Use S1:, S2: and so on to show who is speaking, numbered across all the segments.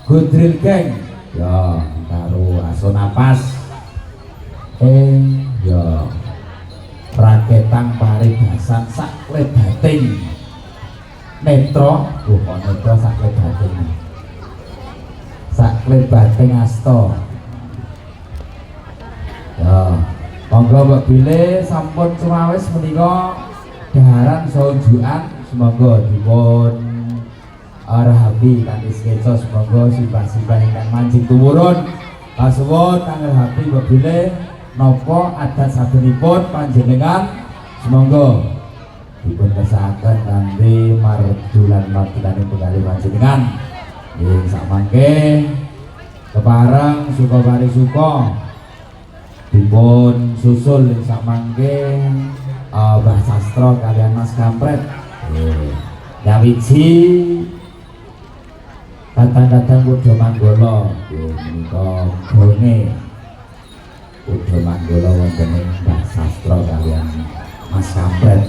S1: Gudril geng ya karo aso napas ya raketang paribasan sak lebating netro, kok netro saklet bating. Saklet bating asta. Ya, monggo Mbak Bile sampun sumawis menika daharan sonjukan semoga dipun rahapi kanthi sketsa semoga simpah-simpah ingkang mancing tumurun kasuwun kang rahapi Mbak Bile napa adat sabenipun panjenengan semoga dipun kersakaken kanthi mardulan mardulan penggali panjenengan nggih samangke kepareng suka pari suka dipun susul ing samangke Mbah Sastro kalian Mas Kampret nyawiji kadang-kadang kudu manggala menika gone kudu manggala wonten ing Mbah Sastro kalian Mas Kampret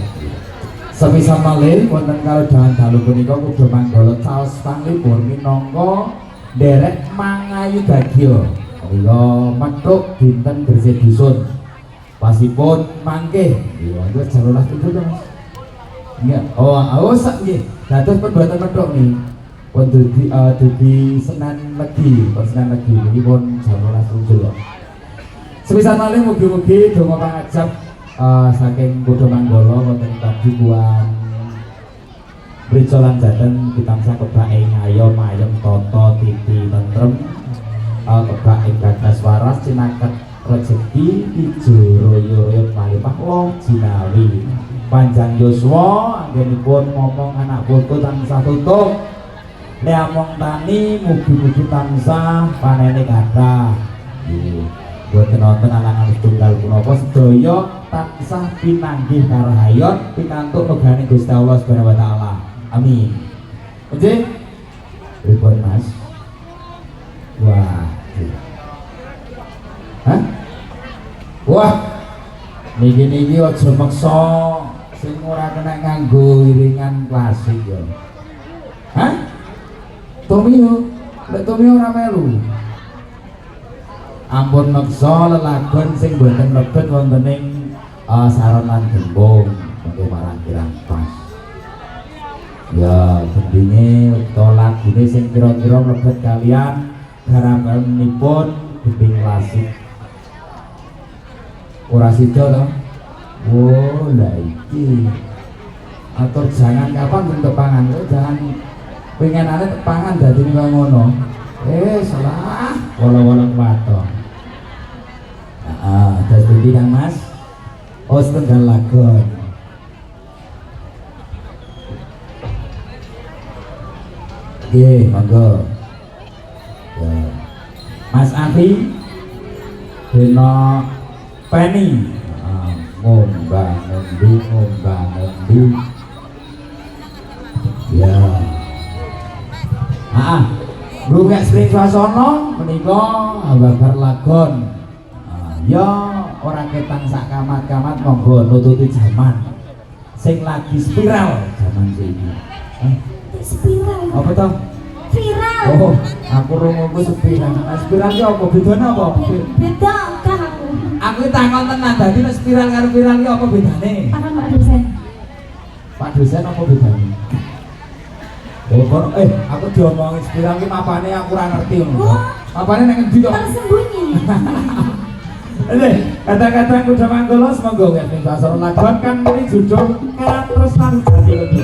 S1: sebisa malih wonten karo dalan dalu punika kudu manggala caos panglipur minangka derek mangayu bagya menika metuk dinten bersih dusun pasipun mangke wis jam 12 itu Mas. Iya, sak nggih. Dados perbuatan medhok nih. Pun dugi Senen Legi, Senen Legi niki pun jam 12 kok. Sepisan malih mugi-mugi donga pangajab saking Bodho Manggala wonten padukuhan Mrica lan Jaten pitamsa kebak ing ayom ayem tata titi tentrem kebak ing gagas waras cinaket rezeki ijo royo-royo malipah wong jinawi panjang yuswa anggenipun ngomong anak putu tansah tutuk leamong tani mugi-mugi tansah panene kathah boten wonten alangan tunggal punapa sedaya tansah pinanggih karahayot pikantuk megane Gusti Allah Subhanahu wa taala amin. Nggih pripun Mas? Wah hah? Wah niki aja meksa sing ora kena nganggo iringan klasik ya. Hah? Tomio, lek Tomio ora melu. Ampun meksa lelagon sing boten mlebet wonten ing saron lan gembung mengko marang kirang pas. Ya, gendine utawa lagune sing kira-kira mlebet kalian garapanipun gending klasik. Ora sida to? Oh, lah iki. Atau jangan kapan bentuk pangan, jangan pengenane tepangan dadi kaya ngono. Salah. Wala-wala kuwato. Heeh, terus pundi Kang Mas? Oh, setengah lagon. Nggih, monggo. Ya. Mas Afi dina Penny ngombang ngendi ya Brugek Spring Swasana menika babar lagon ya orang ketang sak kamat-kamat monggo nututi jaman sing lagi spiral jaman iki spiral apa to? Viral. Oh, aku rungoku spiral. Spiral ki apa bedane apa? Beda kah aku. Aku takon tenan dadi nek spiral karo viral ki apa bedane? Pak dosen. Pak dosen apa bedane? Oh, aku diomongin spiral ki mapane aku ora ngerti ngono. Mapane nek endi to? Tersembunyi. Kata-kata Bodho Manggala semoga ya sing sasar lagon kan muni judul katresnan jati.